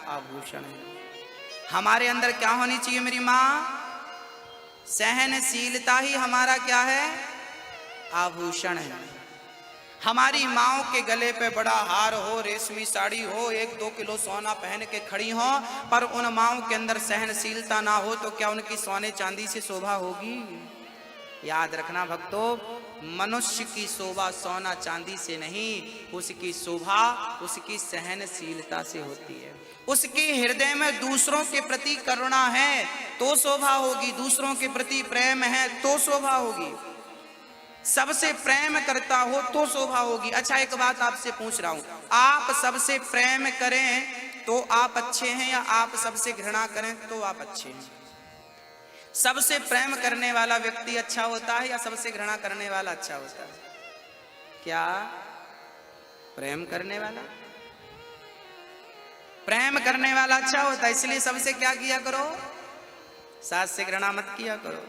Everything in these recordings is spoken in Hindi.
आभूषण है। हमारे अंदर क्या होनी चाहिए मेरी माँ? सहनशीलता ही हमारा क्या है? आभूषण है। हमारी माओ के गले पे बड़ा हार हो, रेशमी साड़ी हो, 1-2 किलो सोना पहन के खड़ी हो, पर उन माओ के अंदर सहनशीलता ना हो तो क्या उनकी सोने चांदी से शोभा होगी? याद रखना भक्तों, मनुष्य की शोभा सोना चांदी से नहीं, उसकी शोभा उसकी सहनशीलता से होती है। उसके हृदय में दूसरों के प्रति करुणा है तो शोभा होगी, दूसरों के प्रति प्रेम है तो शोभा होगी, सबसे प्रेम करता हो तो शोभा होगी। अच्छा एक बात आपसे पूछ रहा हूं, आप सबसे प्रेम करें तो आप अच्छे हैं या आप सबसे घृणा करें तो आप अच्छे हैं? सबसे प्रेम करने वाला व्यक्ति अच्छा होता है या सबसे घृणा करने वाला अच्छा होता है? क्या प्रेम करने वाला? प्रेम करने वाला अच्छा होता है। इसलिए सबसे क्या किया करो? सास से घृणा मत किया करो,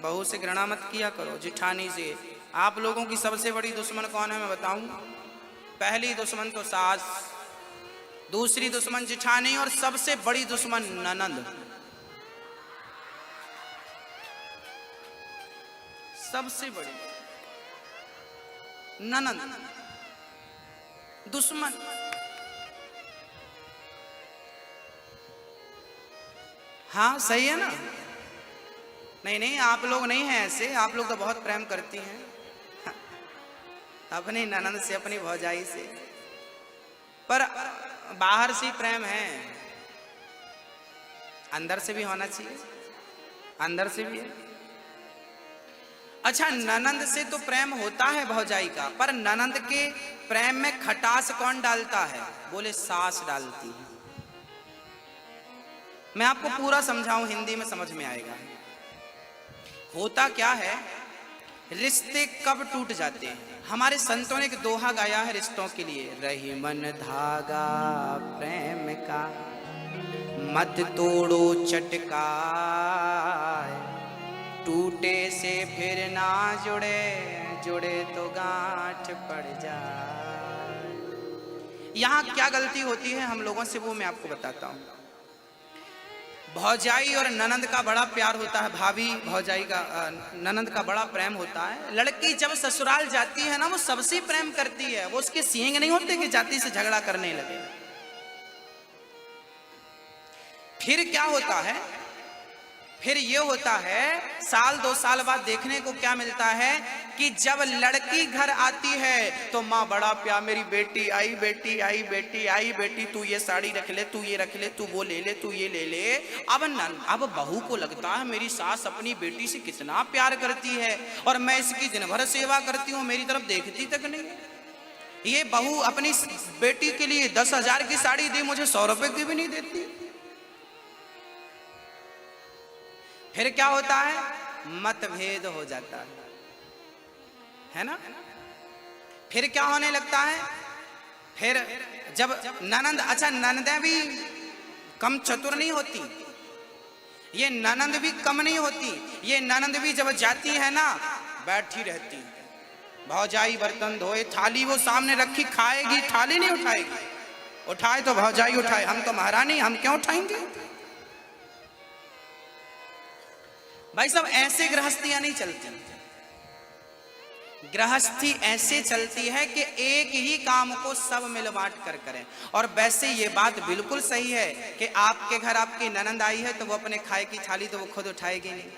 बहू से घृणा मत किया करो, जिठानी से। आप लोगों की सबसे बड़ी दुश्मन कौन है मैं बताऊं? पहली दुश्मन तो सास, दूसरी दुश्मन जिठानी और सबसे बड़ी दुश्मन ननंद। सबसे बड़ी ननंद दुश्मन। हाँ सही है ना? नहीं, आप लोग नहीं हैं ऐसे, आप लोग तो बहुत प्रेम करती हैं अपनी ननंद से, अपनी भौजाई से, पर बाहर से प्रेम है, अंदर से भी होना चाहिए, अंदर से भी है। अच्छा ननंद से तो प्रेम होता है भौजाई का, पर ननंद के प्रेम में खटास कौन डालता है? बोले सास डालती है। मैं आपको पूरा समझाऊं, हिंदी में समझ में आएगा। होता क्या है, रिश्ते कब टूट जाते हैं? हमारे संतों ने एक दोहा गाया है रिश्तों के लिए, रही मन धागा प्रेम का, मत तोड़ो चटका, टूटे से फिर ना जुड़े, जुड़े तो गांठ पड़ जाए। यहां क्या गलती होती है हम लोगों से, वो मैं आपको बताता हूं। भौजाई और ननंद का बड़ा प्यार होता है, भाभी भौजाई का ननंद का बड़ा प्रेम होता है। लड़की जब ससुराल जाती है ना, वो सबसे प्रेम करती है, वो उसके सींग नहीं होते कि जाति से झगड़ा करने लगे। फिर क्या होता है? फिर ये होता है, 1-2 साल बाद देखने को क्या मिलता है कि जब लड़की घर आती है तो माँ बड़ा प्यार, मेरी बेटी आई, बेटी आई, बेटी आई, बेटी तू ये साड़ी रख ले, तू ये रख ले, तू वो ले ले, तू ये ले ले। अब बहू को लगता है मेरी सास अपनी बेटी से कितना प्यार करती है और मैं इसकी दिन भर सेवा करती हूँ, मेरी तरफ देखती तक नहीं। ये बहू अपनी बेटी के लिए 10,000 की साड़ी दी, मुझे 100 रुपए की भी नहीं देती। फिर क्या होता है? मतभेद हो जाता है ना? फिर क्या होने लगता है? फिर जब ननंद, अच्छा ननदें भी कम चतुर नहीं होती, ये ननंद भी कम नहीं होती। ये ननंद भी जब जाती है ना, बैठी रहती, भौजाई बर्तन धोए, थाली वो सामने रखी, खाएगी, थाली नहीं उठाएगी, उठाए तो भौजाई उठाए, हम तो महारानी, हम क्यों उठाएंगे? भाई सब ऐसे गृहस्थियां नहीं चलती। गृहस्थी ऐसे चलती है कि एक ही काम को सब मिल बांट कर करें। और वैसे ये बात बिल्कुल सही है कि आपके घर आपकी ननंद आई है तो वो अपने खाए की थाली तो वो खुद उठाएगी नहीं।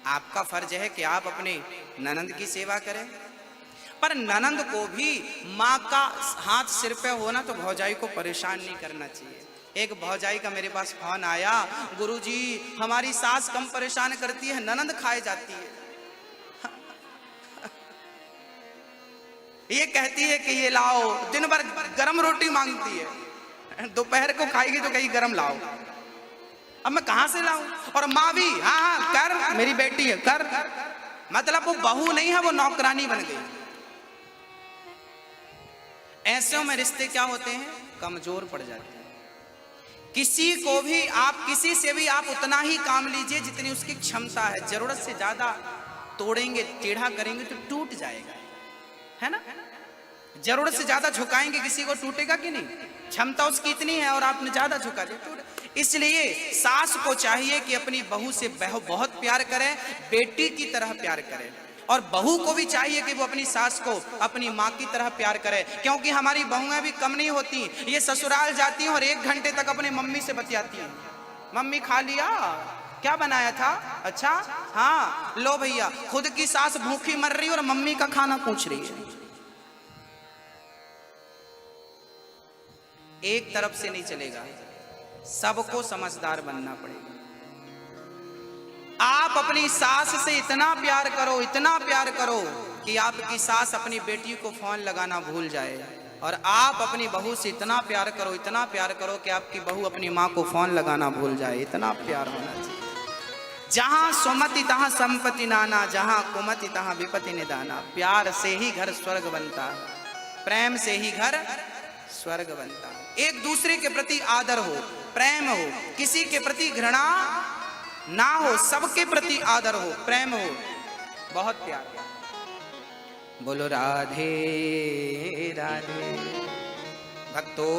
आपका फर्ज है कि आप अपने ननंद की सेवा करें, पर ननंद को भी माँ का हाथ सिर पे होना तो भौजाई को परेशान नहीं करना चाहिए। एक भौजाई का मेरे पास फोन आया, गुरुजी हमारी सास कम परेशान करती है, ननंद खाए जाती है। ये कहती है कि ये लाओ, दिन भर गरम रोटी मांगती है, दोपहर को खाएगी तो कहीं गरम लाओ। अब मैं कहां से लाऊं? और माँ भी हाँ कर, मेरी बेटी है कर, मतलब वो बहू नहीं है, वो नौकरानी बन गई। ऐसे में रिश्ते क्या होते हैं? कमजोर पड़ जाते हैं। किसी को भी आप, किसी से भी आप उतना ही काम लीजिए जितनी उसकी क्षमता है। जरूरत से ज्यादा तोड़ेंगे, टेढ़ा करेंगे तो टूट जाएगा, है ना? जरूरत से ज्यादा झुकाएंगे किसी को, टूटेगा कि नहीं? क्षमता उसकी इतनी है और आपने ज्यादा झुका दिया। तो इसलिए सास को चाहिए कि अपनी बहू से बहुत प्यार करे, बेटी की तरह प्यार करे, और बहू को भी चाहिए कि वो अपनी सास को अपनी माँ की तरह प्यार करे, क्योंकि हमारी बहुएं भी कम नहीं होती। ये ससुराल जाती हैं और 1 घंटे तक अपनी मम्मी से बतियाती हैं। मम्मी खा लिया, क्या बनाया था, अच्छा हाँ लो भैया। खुद की सास भूखी मर रही है और मम्मी का खाना पूछ रही है। एक तरफ से नहीं चलेगा, सबको समझदार बनना पड़ेगा। आप अपनी सास से इतना प्यार करो, इतना प्यार करो कि आपकी सास अपनी बेटी को फोन लगाना भूल जाए, और आप अपनी बहू से इतना प्यार करो, इतना प्यार करो कि आपकी बहू अपनी माँ को फोन लगाना भूल जाए। इतना प्यार होना चाहिए। जहां सुमति तहां संपत्ति नाना, जहां कुमति तहां विपत्ति निदाना। प्यार से ही घर स्वर्ग बनता है, प्रेम से ही घर स्वर्ग बनता है। एक दूसरे के प्रति आदर हो, प्रेम हो, किसी के प्रति घृणा ना हो, सबके प्रति आदर हो, प्रेम हो, बहुत प्यार। बोलो राधे राधे। भक्तों,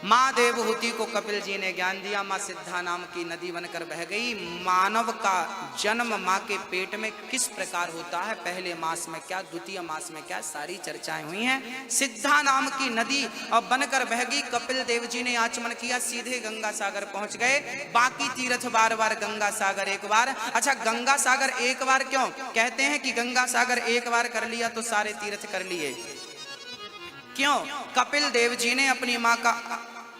माँ देवहूति को कपिल जी ने ज्ञान दिया। माँ सिद्धा नाम की नदी बनकर बह गई। मानव का जन्म माँ के पेट में किस प्रकार होता है, पहले मास में क्या, द्वितीय मास में क्या, सारी चर्चाएं हुई हैं। सिद्धा नाम की नदी अब बनकर बह गई। कपिल देव जी ने आचमन किया, सीधे गंगा सागर पहुंच गए। बाकी तीर्थ बार बार, गंगा सागर एक बार। अच्छा, गंगा सागर एक बार क्यों कहते हैं कि गंगा सागर एक बार कर लिया तो सारे तीर्थ कर लिए? क्यों? कपिल देव जी ने अपनी माँ का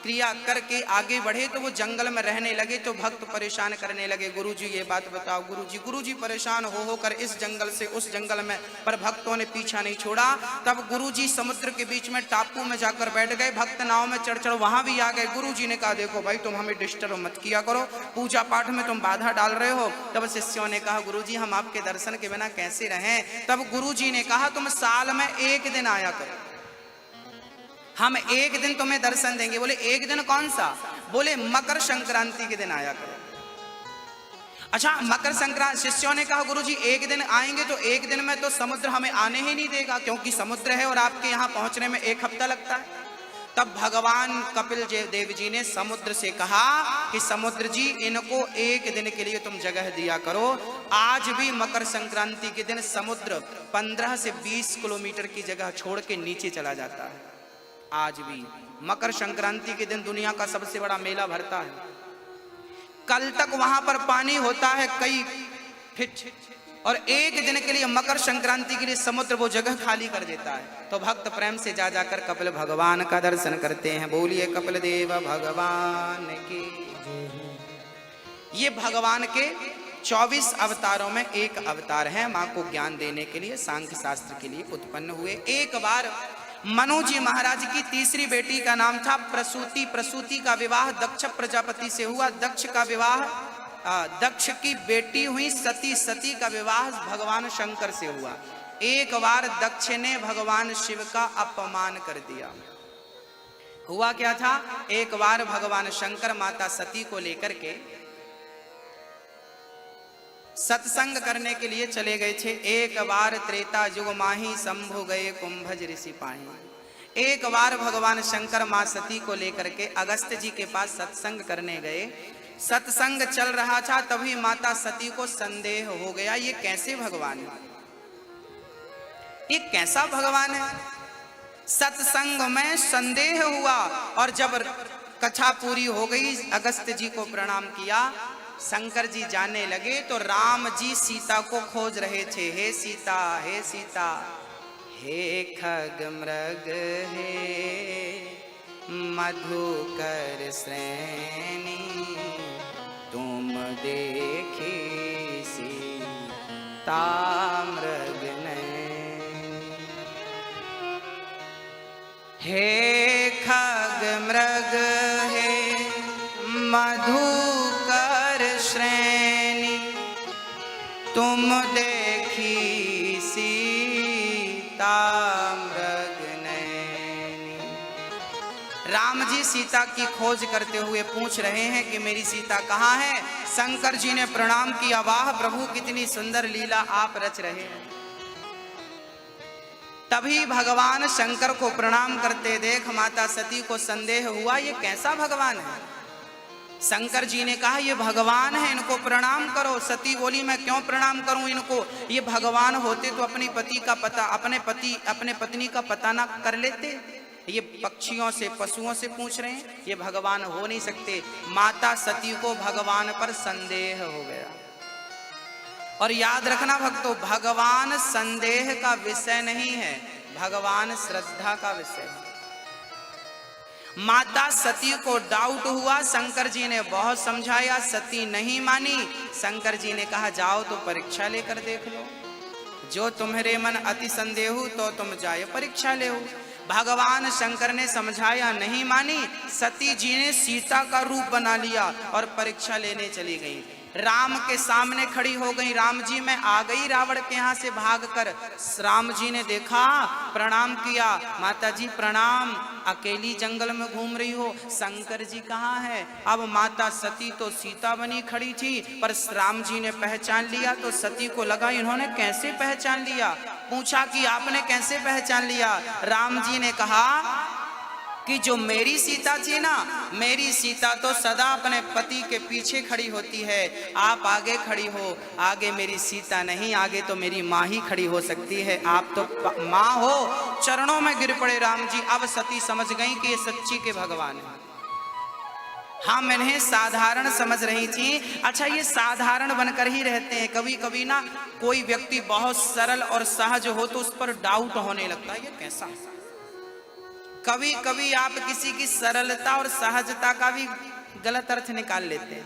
क्रिया करके आगे बढ़े तो वो जंगल में रहने लगे, तो भक्त परेशान करने लगे, गुरुजी ये बात बताओ। गुरुजी परेशान हो कर इस जंगल से उस जंगल में, पर भक्तों ने पीछा नहीं छोड़ा। तब गुरुजी समुद्र के बीच में टापू में जाकर बैठ गए। भक्त नाव में चढ़ वहां भी आ गए। गुरुजी ने कहा देखो भाई, तुम हमें डिस्टर्ब मत किया करो, पूजा पाठ में तुम बाधा डाल रहे हो। तब शिष्यों ने कहा गुरुजी हम आपके दर्शन के बिना कैसे रहें? तब गुरुजी ने कहा तुम साल में 1 दिन आया करो, हम 1 दिन तुम्हें दर्शन देंगे। बोले 1 दिन कौन सा? बोले मकर संक्रांति के दिन आया करो। अच्छा, मकर संक्रांति। शिष्यों ने कहा गुरुजी 1 दिन आएंगे तो 1 दिन में तो समुद्र हमें आने ही नहीं देगा, क्योंकि समुद्र है और आपके यहाँ पहुंचने में 1 हफ्ता लगता है। तब भगवान कपिल देव जी ने समुद्र से कहा कि समुद्र जी, इनको 1 दिन के लिए तुम जगह दिया करो। आज भी मकर संक्रांति के दिन समुद्र 15 से 20 किलोमीटर की जगह छोड़ के नीचे चला जाता है। आज भी मकर संक्रांति के दिन दुनिया का सबसे बड़ा मेला भरता है। कल तक वहां पर पानी होता है कई फीट, और 1 दिन के लिए मकर संक्रांति के लिए समुद्र वो जगह खाली कर देता है। तो भक्त प्रेम से जा जाकर कपिल भगवान का दर्शन करते हैं। बोलिए कपिल देव भगवान की। ये भगवान के 24 अवतारों में एक अवतार है, माँ को ज्ञान देने के लिए, सांख्य शास्त्र के लिए उत्पन्न हुए। एक बार मनु जी महाराज की तीसरी बेटी का नाम था प्रसूति। प्रसूति का विवाह दक्ष प्रजापति से हुआ। दक्ष का विवाह, दक्ष की बेटी हुई सती। सती का विवाह भगवान शंकर से हुआ। एक बार दक्ष ने भगवान शिव का अपमान कर दिया। हुआ क्या था? एक बार भगवान शंकर माता सती को लेकर के सत्संग करने के लिए चले गए थे। एक बार त्रेता युग माही शंभु गए कुंभज ऋषि पाही। एक बार भगवान शंकर मां सती को लेकर के अगस्त जी के पास सत्संग करने गए। सत्संग चल रहा था, तभी माता सती को संदेह हो गया, ये कैसे भगवान है, ये कैसा भगवान है? सत्संग में संदेह हुआ, और जब कथा पूरी हो गई, अगस्त जी को प्रणाम किया, शंकर जी जाने लगे तो राम जी सीता को खोज रहे थे। हे सीता, हे सीता, हे खग मृग, हे मधुकर श्रेणी, तुम देखी सीता मृग नैनी। हे खग मृग, हे मधुकर श्रेणी, तुम देखी सीता मृग नैनी। राम जी सीता की खोज करते हुए पूछ रहे हैं कि मेरी सीता कहाँ है? शंकर जी ने प्रणाम किया, वाह प्रभु कितनी सुंदर लीला आप रच रहे हैं। तभी भगवान शंकर को प्रणाम करते देख माता सती को संदेह हुआ, ये कैसा भगवान है। शंकर जी ने कहा ये भगवान है, इनको प्रणाम करो। सती बोली मैं क्यों प्रणाम करूं इनको, ये भगवान होते तो अपनी पति का पता अपने पत्नी का पता ना कर लेते। ये पक्षियों से पशुओं से पूछ रहे हैं, ये भगवान हो नहीं सकते। माता सती को भगवान पर संदेह हो गया। और याद रखना भक्तों, भगवान संदेह का विषय नहीं है, भगवान श्रद्धा का विषय है। माता सती को डाउट हुआ, शंकर जी ने बहुत समझाया, सती नहीं मानी। शंकर जी ने कहा जाओ तो परीक्षा लेकर देख लो, जो तुम्हारे मन अति संदेह तो तुम जाए परीक्षा ले। भगवान शंकर ने समझाया, नहीं मानी। सती जी ने सीता का रूप बना लिया और परीक्षा लेने चली गई। राम के सामने खड़ी हो गई, राम जी मैं आ गई रावण के यहाँ से भागकर। राम जी ने देखा, प्रणाम किया, माता जी प्रणाम, अकेली जंगल में घूम रही हो, शंकर जी कहाँ है। अब माता सती तो सीता बनी खड़ी थी, पर राम जी ने पहचान लिया तो सती को लगा इन्होंने कैसे पहचान लिया। पूछा कि आपने कैसे पहचान लिया। राम जी ने कहा कि जो मेरी सीता थी ना, मेरी सीता तो सदा अपने पति के पीछे खड़ी होती है, आप आगे खड़ी हो। आगे मेरी सीता नहीं, आगे तो मेरी माँ ही खड़ी हो सकती है, आप तो माँ हो। चरणों में गिर पड़े राम जी। अब सती समझ गई कि ये सच्ची के भगवान है। हाँ, मैंने साधारण समझ रही थी। अच्छा, ये साधारण बनकर ही रहते हैं। कभी कभी ना कोई व्यक्ति बहुत सरल और सहज हो तो उस पर डाउट होने लगता है, ये कैसा है। कभी कभी आप किसी की सरलता और सहजता का भी गलत अर्थ निकाल लेते हैं।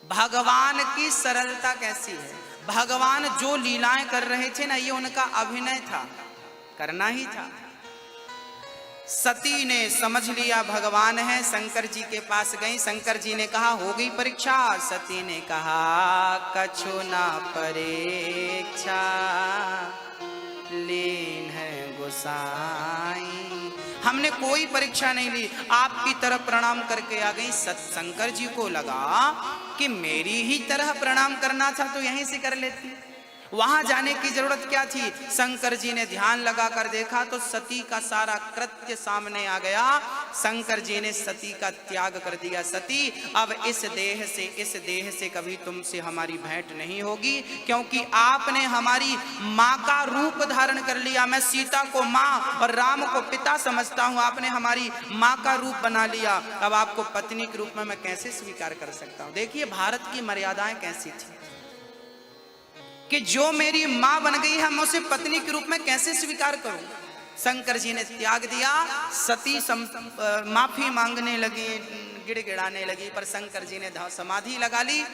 भगवान की सरलता कैसी है, भगवान जो लीलाएं कर रहे थे ना, ये उनका अभिनय था, करना ही था। सती ने समझ लिया भगवान है, शंकर जी के पास गई। शंकर जी ने कहा हो गई परीक्षा। सती ने कहा कछु ना परीक्षा लीन है गोसाई, हमने कोई परीक्षा नहीं ली, आपकी तरफ प्रणाम करके आ गई। शंकर जी को लगा कि मेरी ही तरह प्रणाम करना था तो यहीं से कर लेती, वहां जाने की जरूरत क्या थी। शंकर जी ने ध्यान लगाकर देखा तो सती का सारा कृत्य सामने आ गया। शंकर जी ने सती का त्याग कर दिया। सती, अब इस देह से कभी तुमसे हमारी भेंट नहीं होगी, क्योंकि आपने हमारी माँ का रूप धारण कर लिया। मैं सीता को माँ और राम को पिता समझता हूँ, आपने हमारी माँ का रूप बना लिया। अब आपको पत्नी के रूप में मैं कैसे स्वीकार कर सकता हूँ। देखिए भारत की मर्यादाएं कैसी थी कि जो मेरी मां बन गई है मैं उसे पत्नी के रूप में कैसे स्वीकार करूं। शंकर जी ने त्याग दिया। सती माफी मांगने लगी, गिड़गिड़ाने लगी, पर शंकर जी ने समाधि लगा ली।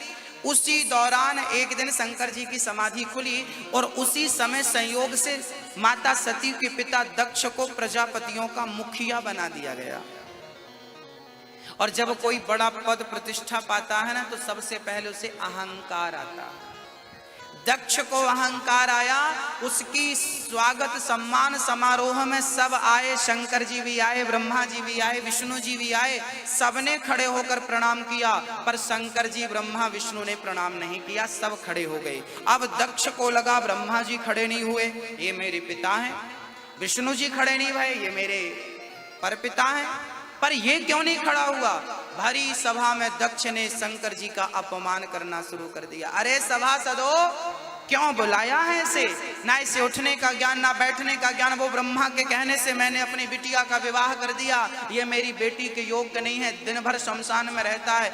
उसी दौरान एक दिन शंकर जी की समाधि खुली और उसी समय संयोग से माता सती के पिता दक्ष को प्रजापतियों का मुखिया बना दिया गया। और जब कोई बड़ा पद प्रतिष्ठा पाता है ना, तो सबसे पहले उसे अहंकार आता है। दक्ष को अहंकार आया, उसकी स्वागत सम्मान समारोह में सब आए। शंकर जी भी आए, ब्रह्मा जी भी आए, विष्णु जी भी आए, सबने खड़े होकर प्रणाम किया। पर शंकर जी ब्रह्मा विष्णु ने प्रणाम नहीं किया, सब खड़े हो गए। अब दक्ष को लगा ब्रह्मा जी खड़े नहीं हुए, ये मेरे पिता हैं। विष्णु जी खड़े नहीं हुए, ये मेरे परपिता हैं, पर ये क्यों नहीं खड़ा हुआ। भरी सभा में दक्ष ने शंकर जी का अपमान करना शुरू कर दिया। अरे सभासदो, क्यों बुलाया है इसे, ना इसे उठने का ज्ञान ना बैठने का ज्ञान। वो ब्रह्मा के कहने से मैंने अपनी बिटिया का विवाह कर दिया, ये मेरी बेटी के योग्य नहीं है। दिन भर शमशान में रहता है,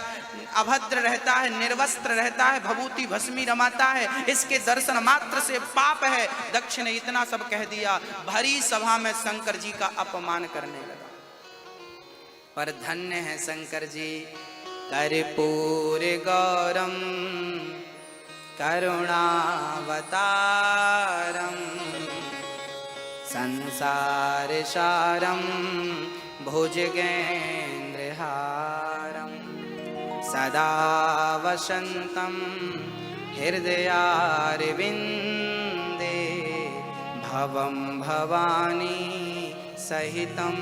अभद्र रहता है, निर्वस्त्र रहता है, भभूति भस्मी रमाता है, इसके दर्शन मात्र से पाप है। दक्ष ने इतना सब कह दिया, भरी सभा में शंकर जी का अपमान करने लगा। पर धन्य है शंकर जी, कर्पूर गौरम करुणावतारम संसार सारम भुजगेन्द्रहारम सदा वसंतम हृदयारविंदे भवम भवानी सहितम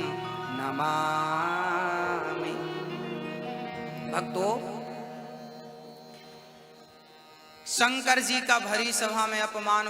नमामि। भक्तों, शंकर जी का भरी सभा में अपमान